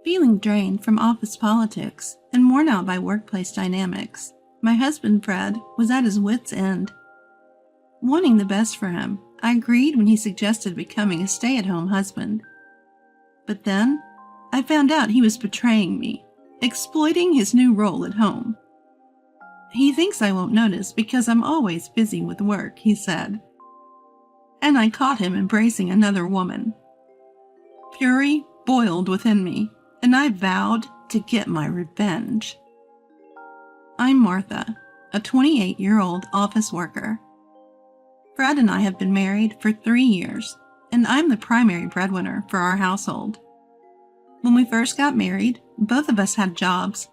Feeling drained from office politics and worn out by workplace dynamics, my husband Fred was at his wits' end. Wanting the best for him, I agreed when he suggested becoming a stay-at-home husband. But then, I found out he was betraying me, exploiting his new role at home. He thinks I won't notice because I'm always busy with work, he said. And I caught him embracing another woman. Fury boiled within me, and I vowed to get my revenge. I'm Martha, a 28-year-old office worker. Fred and I have been married for 3 years, and I'm the primary breadwinner for our household. When we first got married, both of us had jobs,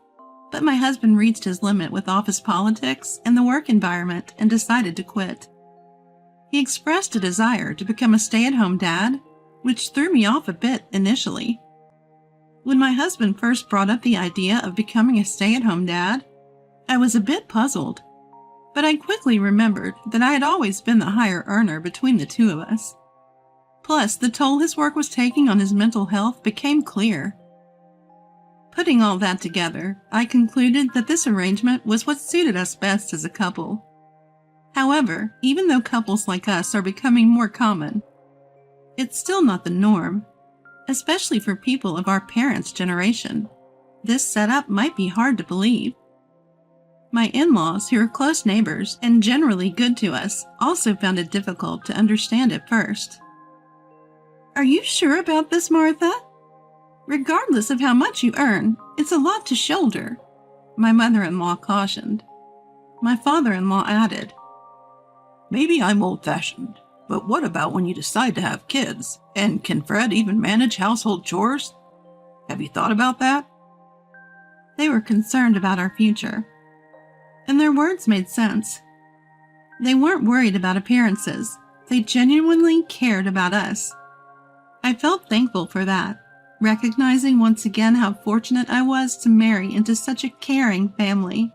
but my husband reached his limit with office politics and the work environment and decided to quit. He expressed a desire to become a stay-at-home dad, which threw me off a bit initially. When my husband first brought up the idea of becoming a stay-at-home dad, I was a bit puzzled, but I quickly remembered that I had always been the higher earner between the two of us. Plus, the toll his work was taking on his mental health became clear. Putting all that together, I concluded that this arrangement was what suited us best as a couple. However, even though couples like us are becoming more common, it's still not the norm, especially for people of our parents' generation. This setup might be hard to believe. My in-laws, who are close neighbors and generally good to us, also found it difficult to understand at first. Are you sure about this, Martha? Regardless of how much you earn, it's a lot to shoulder, my mother-in-law cautioned. My father-in-law added, Maybe I'm old-fashioned, but what about when you decide to have kids? And can Fred even manage household chores? Have you thought about that? They were concerned about our future, and their words made sense. They weren't worried about appearances. They genuinely cared about us. I felt thankful for that, recognizing once again how fortunate I was to marry into such a caring family.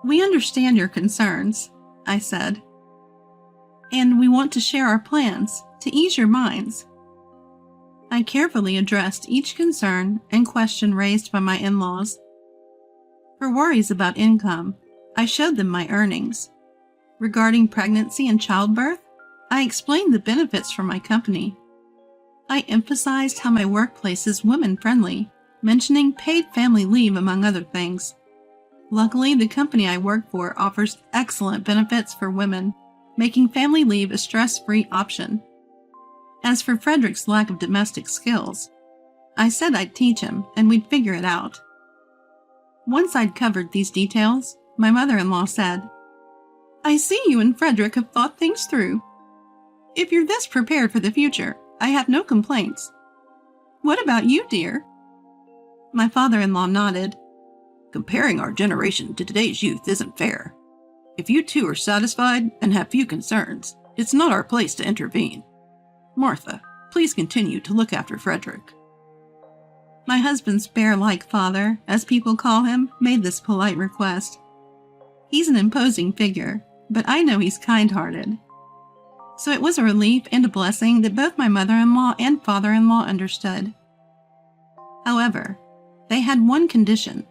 We understand your concerns, I said, and we want to share our plans to ease your minds. I carefully addressed each concern and question raised by my in-laws. For worries about income, I showed them my earnings. Regarding pregnancy and childbirth, I explained the benefits from my company. I emphasized how my workplace is women-friendly, mentioning paid family leave among other things. Luckily, the company I work for offers excellent benefits for women, making family leave a stress-free option. As for Frederick's lack of domestic skills, I said I'd teach him and we'd figure it out. Once I'd covered these details, my mother-in-law said, I see you and Frederick have thought things through. If you're this prepared for the future, I have no complaints. What about you, dear? My father-in-law nodded. Comparing our generation to today's youth isn't fair. If you two are satisfied and have few concerns, it's not our place to intervene. Martha, please continue to look after Frederick. My husband's bear-like father, as people call him, made this polite request. He's an imposing figure, but I know he's kind-hearted. So it was a relief and a blessing that both my mother-in-law and father-in-law understood. However, they had one condition.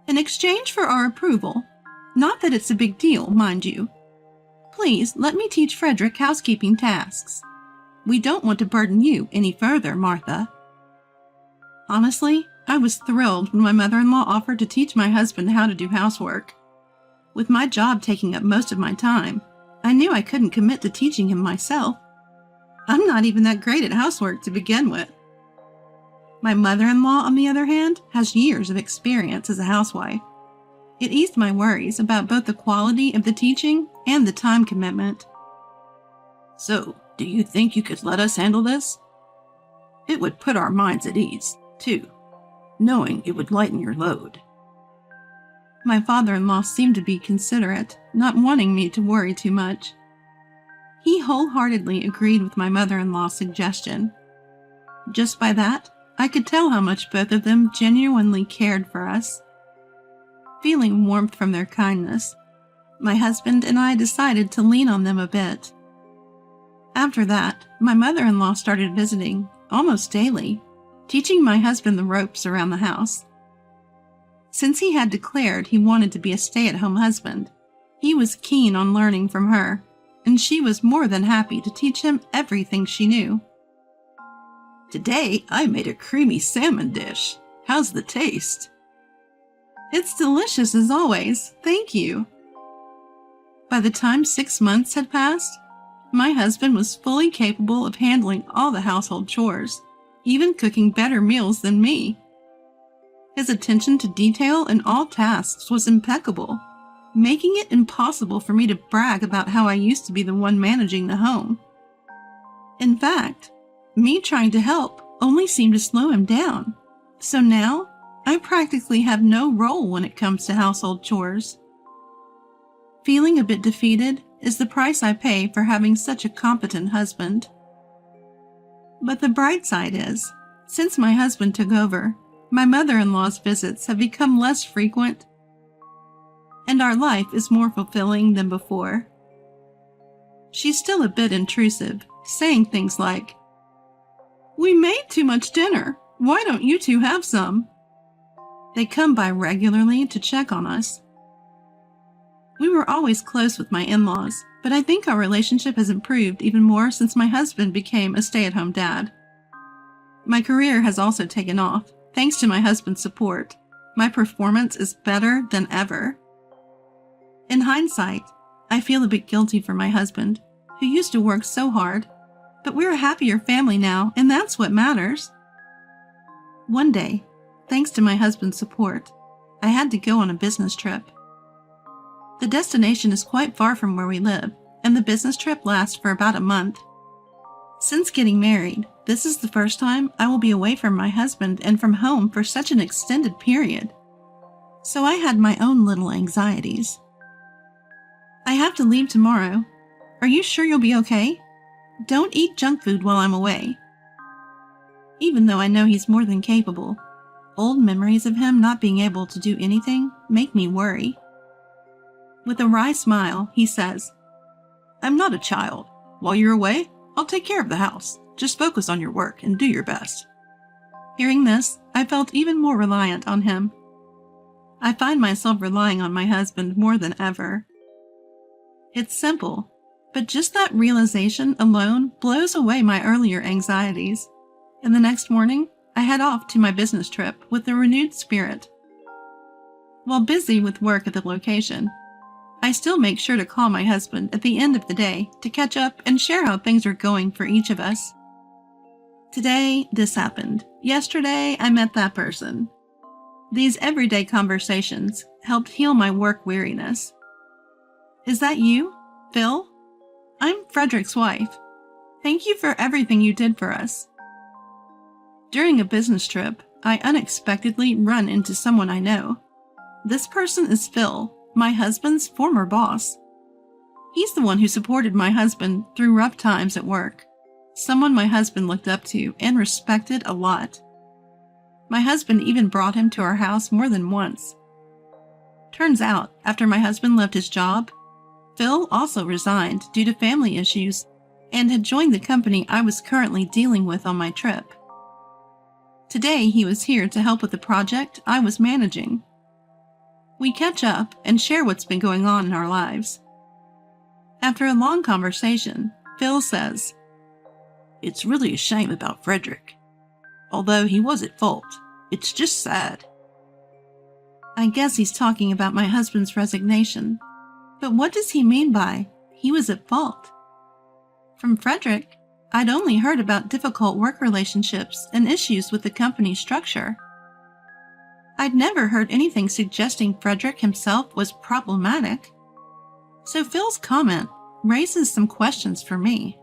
In exchange for our approval, not that it's a big deal, mind you, please let me teach Frederick housekeeping tasks. We don't want to burden you any further, Martha. Honestly, I was thrilled when my mother-in-law offered to teach my husband how to do housework. With my job taking up most of my time, I knew I couldn't commit to teaching him myself. I'm not even that great at housework to begin with. My mother-in-law, on the other hand, has years of experience as a housewife. It eased my worries about both the quality of the teaching and the time commitment. So, do you think you could let us handle this? It would put our minds at ease, too, knowing it would lighten your load. My father-in-law seemed to be considerate, not wanting me to worry too much. He wholeheartedly agreed with my mother-in-law's suggestion. Just by that, I could tell how much both of them genuinely cared for us. Feeling warmth from their kindness, my husband and I decided to lean on them a bit. After that, my mother-in-law started visiting, almost daily, teaching my husband the ropes around the house. Since he had declared he wanted to be a stay-at-home husband, he was keen on learning from her, and she was more than happy to teach him everything she knew. Today, I made a creamy salmon dish. How's the taste? It's delicious as always, thank you. By the time 6 months had passed, my husband was fully capable of handling all the household chores, even cooking better meals than me. His attention to detail in all tasks was impeccable, making it impossible for me to brag about how I used to be the one managing the home. In fact, me trying to help only seemed to slow him down, so now I practically have no role when it comes to household chores. Feeling a bit defeated is the price I pay for having such a competent husband. But the bright side is, since my husband took over, my mother-in-law's visits have become less frequent, and our life is more fulfilling than before. She's still a bit intrusive, saying things like, "We made too much dinner. Why don't you two have some?" They come by regularly to check on us. We were always close with my in-laws, but I think our relationship has improved even more since my husband became a stay-at-home dad. My career has also taken off, thanks to my husband's support. My performance is better than ever. In hindsight, I feel a bit guilty for my husband, who used to work so hard, but we're a happier family now, and that's what matters. One day, thanks to my husband's support, I had to go on a business trip. The destination is quite far from where we live, and the business trip lasts for about a month. Since getting married, this is the first time I will be away from my husband and from home for such an extended period. So I had my own little anxieties. "I have to leave tomorrow. Are you sure you'll be okay? Don't eat junk food while I'm away." Even though I know he's more than capable, old memories of him not being able to do anything make me worry. With a wry smile, he says, "I'm not a child. While you're away, I'll take care of the house. Just focus on your work and do your best." Hearing this, I felt even more reliant on him. I find myself relying on my husband more than ever. It's simple, but just that realization alone blows away my earlier anxieties. And the next morning, I head off to my business trip with a renewed spirit. While busy with work at the location, I still make sure to call my husband at the end of the day to catch up and share how things are going for each of us. Today, this happened. Yesterday, I met that person. These everyday conversations helped heal my work weariness. Is that you, Phil? I'm Frederick's wife. Thank you for everything you did for us. During a business trip, I unexpectedly run into someone I know. This person is Phil, my husband's former boss. He's the one who supported my husband through rough times at work, someone my husband looked up to and respected a lot. My husband even brought him to our house more than once. Turns out, after my husband left his job, Phil also resigned due to family issues and had joined the company I was currently dealing with on my trip. Today, he was here to help with the project I was managing. We catch up and share what's been going on in our lives. After a long conversation, Phil says, "It's really a shame about Frederick. Although he was at fault, it's just sad." I guess he's talking about my husband's resignation. But what does he mean by he was at fault? From Frederick, I'd only heard about difficult work relationships and issues with the company structure. I'd never heard anything suggesting Frederick himself was problematic. So Phil's comment raises some questions for me.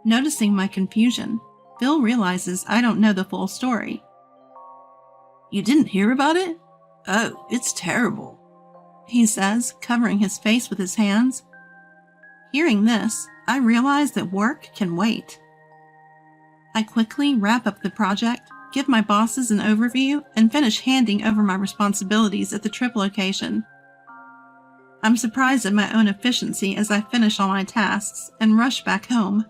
Noticing my confusion, Phil realizes I don't know the full story. "You didn't hear about it? Oh, it's terrible," he says, covering his face with his hands. Hearing this, I realize that work can wait. I quickly wrap up the project, give my bosses an overview, and finish handing over my responsibilities at the trip location. I'm surprised at my own efficiency as I finish all my tasks and rush back home.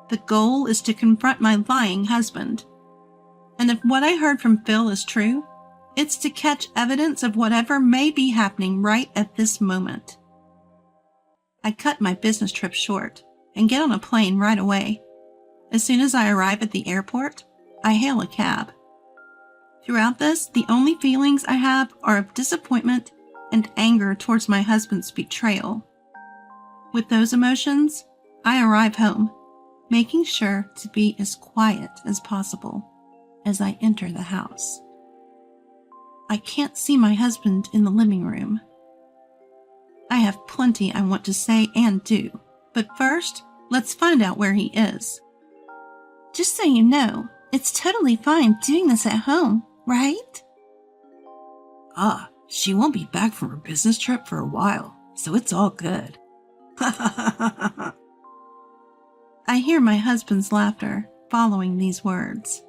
The goal is to confront my lying husband. And if what I heard from Phil is true, it's to catch evidence of whatever may be happening right at this moment. I cut my business trip short and get on a plane right away. As soon as I arrive at the airport, I hail a cab. Throughout this, the only feelings I have are of disappointment and anger towards my husband's betrayal. With those emotions, I arrive home, making sure to be as quiet as possible as I enter the house. I can't see my husband in the living room. I have plenty I want to say and do, but first, let's find out where he is. Just so you know, it's totally fine doing this at home, right? She won't be back from her business trip for a while, so it's all good. I hear my husband's laughter following these words.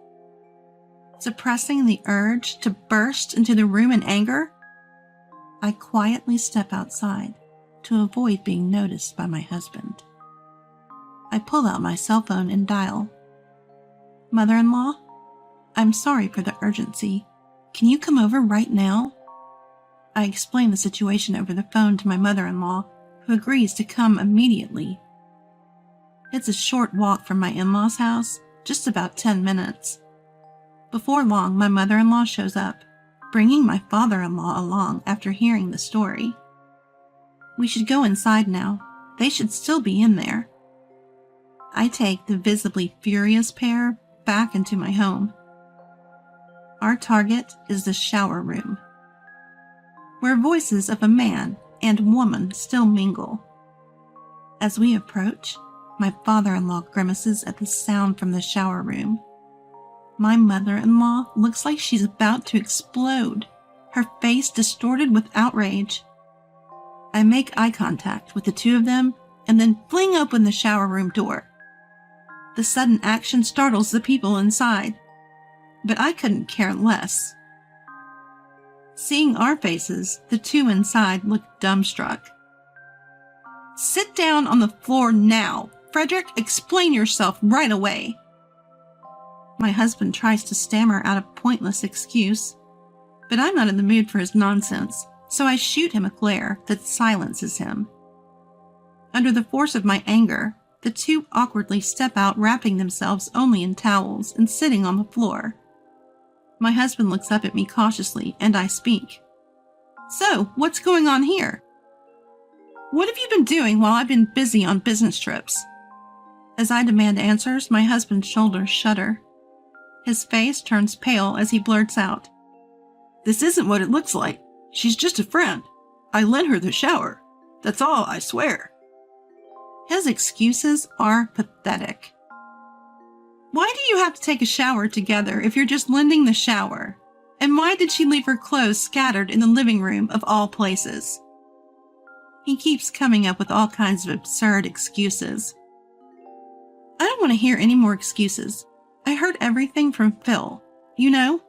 Suppressing the urge to burst into the room in anger, I quietly step outside to avoid being noticed by my husband. I pull out my cell phone and dial. Mother-in-law, I'm sorry for the urgency. Can you come over right now? I explain the situation over the phone to my mother-in-law, who agrees to come immediately. It's a short walk from my in-laws' house, just about 10 minutes. Before long, my mother-in-law shows up, bringing my father-in-law along after hearing the story. We should go inside now. They should still be in there. I take the visibly furious pair back into my home. Our target is the shower room, where voices of a man and woman still mingle. As we approach, my father-in-law grimaces at the sound from the shower room. My mother-in-law looks like she's about to explode, her face distorted with outrage. I make eye contact with the two of them and then fling open the shower room door. The sudden action startles the people inside, but I couldn't care less. Seeing our faces, the two inside look dumbstruck. Sit down on the floor now. Frederick, explain yourself right away. My husband tries to stammer out a pointless excuse, but I'm not in the mood for his nonsense, so I shoot him a glare that silences him. Under the force of my anger, the two awkwardly step out, wrapping themselves only in towels and sitting on the floor. My husband looks up at me cautiously, and I speak. So, what's going on here? What have you been doing while I've been busy on business trips? As I demand answers, my husband's shoulders shudder. His face turns pale as he blurts out, This isn't what it looks like. She's just a friend. I lent her the shower. That's all, I swear. His excuses are pathetic. Why do you have to take a shower together if you're just lending the shower? And why did she leave her clothes scattered in the living room of all places? He keeps coming up with all kinds of absurd excuses. I don't want to hear any more excuses. I heard everything from Phil. You know,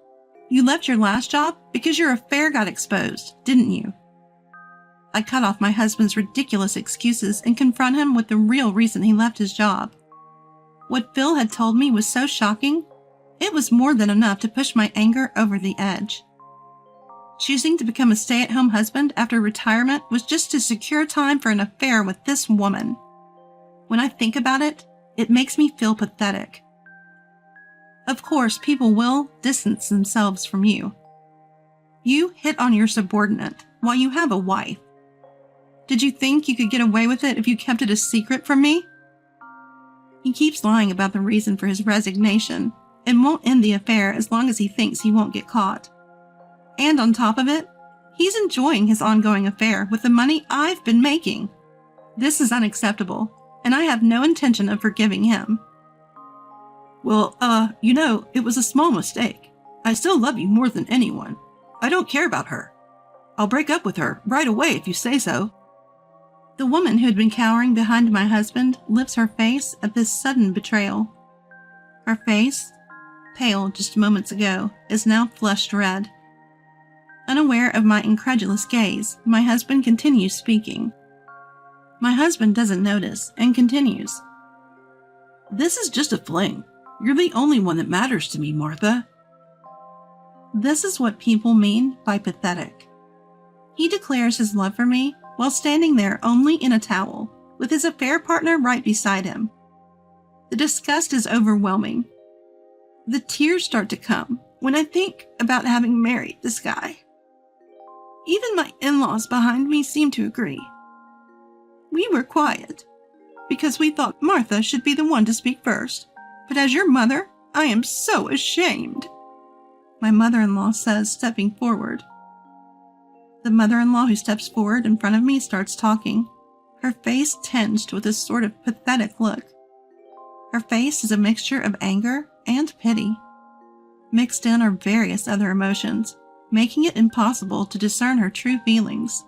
you left your last job because your affair got exposed, didn't you? I cut off my husband's ridiculous excuses and confront him with the real reason he left his job. What Phil had told me was so shocking, it was more than enough to push my anger over the edge. Choosing to become a stay-at-home husband after retirement was just to secure time for an affair with this woman. When I think about it, it makes me feel pathetic. Of course, people will distance themselves from you. You hit on your subordinate while you have a wife. Did you think you could get away with it if you kept it a secret from me? He keeps lying about the reason for his resignation and won't end the affair as long as he thinks he won't get caught. And on top of it, he's enjoying his ongoing affair with the money I've been making. This is unacceptable, and I have no intention of forgiving him. Well, it was a small mistake. I still love you more than anyone. I don't care about her. I'll break up with her right away if you say so. The woman who had been cowering behind my husband lifts her face at this sudden betrayal. Her face, pale just moments ago, is now flushed red. Unaware of my incredulous gaze, my husband continues speaking. My husband doesn't notice and continues. This is just a fling. You're the only one that matters to me, Martha. This is what people mean by pathetic. He declares his love for me while standing there only in a towel, with his affair partner right beside him. The disgust is overwhelming. The tears start to come when I think about having married this guy. Even my in-laws behind me seem to agree. We were quiet because we thought Martha should be the one to speak first, but as your mother, I am so ashamed, my mother-in-law says, stepping forward. The mother-in-law who steps forward in front of me starts talking, her face tinged with a sort of pathetic look. Her face is a mixture of anger and pity. Mixed in are various other emotions, making it impossible to discern her true feelings.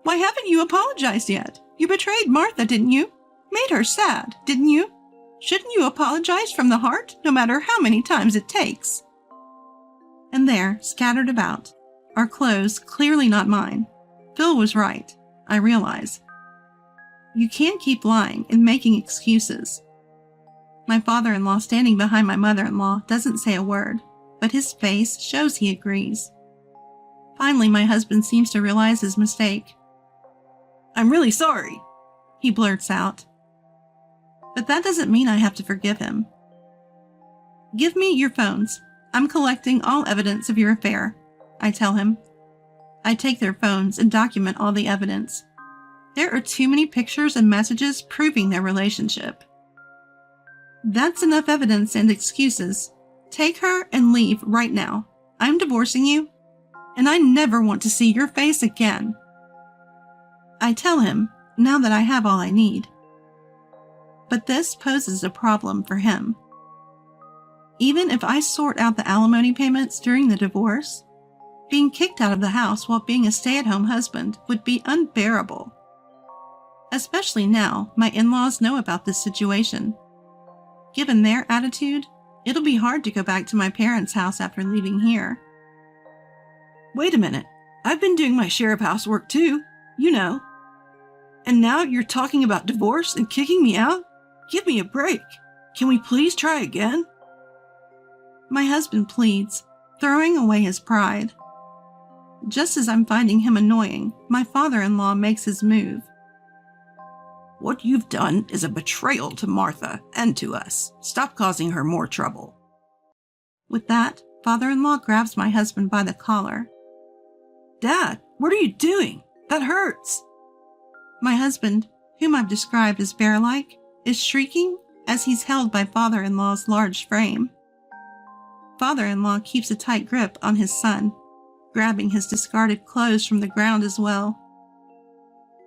Why haven't you apologized yet? You betrayed Martha, didn't you? Made her sad, didn't you? Shouldn't you apologize from the heart, no matter how many times it takes? And there, scattered about, are clothes clearly not mine. Phil was right, I realize. You can't keep lying and making excuses. My father-in-law standing behind my mother-in-law doesn't say a word, but his face shows he agrees. Finally, my husband seems to realize his mistake. I'm really sorry, he blurts out. But that doesn't mean I have to forgive him. Give me your phones. I'm collecting all evidence of your affair, I tell him. I take their phones and document all the evidence. There are too many pictures and messages proving their relationship. That's enough evidence and excuses. Take her and leave right now. I'm divorcing you, and I never want to see your face again. I tell him, now that I have all I need. But this poses a problem for him. Even if I sort out the alimony payments during the divorce, being kicked out of the house while being a stay-at-home husband would be unbearable. Especially now my in-laws know about this situation. Given their attitude, it'll be hard to go back to my parents' house after leaving here. Wait a minute. I've been doing my share of housework too, you know. And now you're talking about divorce and kicking me out? Give me a break. Can we please try again? My husband pleads, throwing away his pride. Just as I'm finding him annoying, my father-in-law makes his move. What you've done is a betrayal to Martha and to us. Stop causing her more trouble. With that, father-in-law grabs my husband by the collar. Dad, what are you doing? That hurts. My husband, whom I've described as bear-like, is shrieking as he's held by father-in-law's large frame. Father-in-law keeps a tight grip on his son, grabbing his discarded clothes from the ground as well.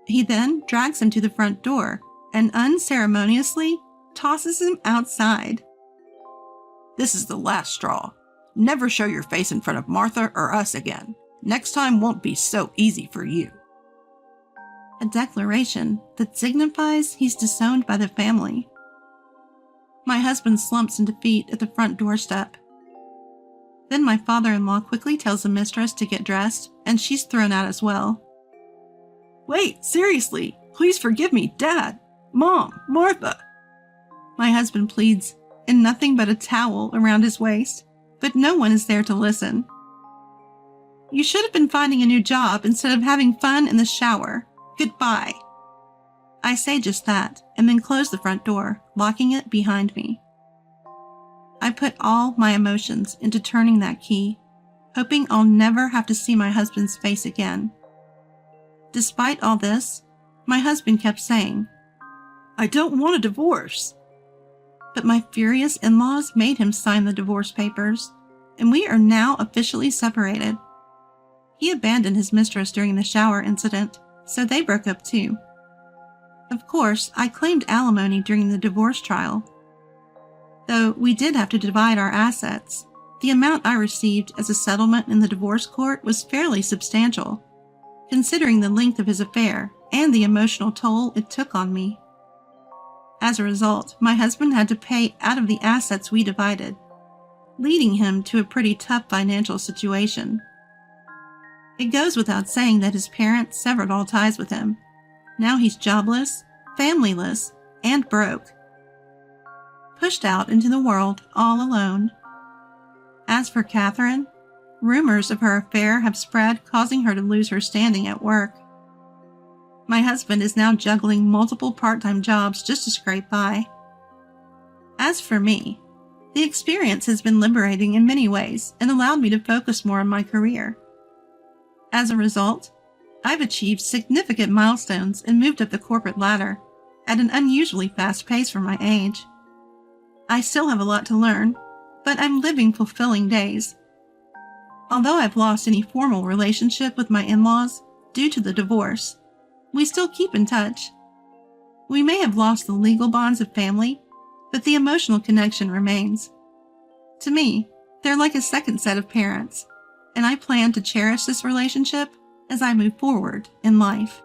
He then drags him to the front door and unceremoniously tosses him outside. This is the last straw. Never show your face in front of Martha or us again. Next time won't be so easy for you. A declaration that signifies he's disowned by the family. My husband slumps in defeat at the front doorstep. Then my father-in-law quickly tells the mistress to get dressed, and she's thrown out as well. Wait, seriously, please forgive me, Dad, Mom, Martha. My husband pleads, in nothing but a towel around his waist, but no one is there to listen. You should have been finding a new job instead of having fun in the shower. Goodbye. I say just that, and then close the front door, locking it behind me. I put all my emotions into turning that key, hoping I'll never have to see my husband's face again. Despite all this, my husband kept saying, I don't want a divorce. But my furious in-laws made him sign the divorce papers, and we are now officially separated. He abandoned his mistress during the shower incident, so they broke up too. Of course, I claimed alimony during the divorce trial. Though we did have to divide our assets, the amount I received as a settlement in the divorce court was fairly substantial, considering the length of his affair and the emotional toll it took on me. As a result, my husband had to pay out of the assets we divided, leading him to a pretty tough financial situation. It goes without saying that his parents severed all ties with him. Now he's jobless, familyless, and broke. Pushed out into the world all alone. As for Catherine, Rumors of her affair have spread, causing her to lose her standing at work. My husband is now juggling multiple part-time jobs just to scrape by. As for me, the experience has been liberating in many ways and allowed me to focus more on my career. As a result, I've achieved significant milestones and moved up the corporate ladder at an unusually fast pace for my age. I still have a lot to learn, but I'm living fulfilling days. Although I've lost any formal relationship with my in-laws due to the divorce, we still keep in touch. We may have lost the legal bonds of family, but the emotional connection remains. To me, they're like a second set of parents, and I plan to cherish this relationship as I move forward in life.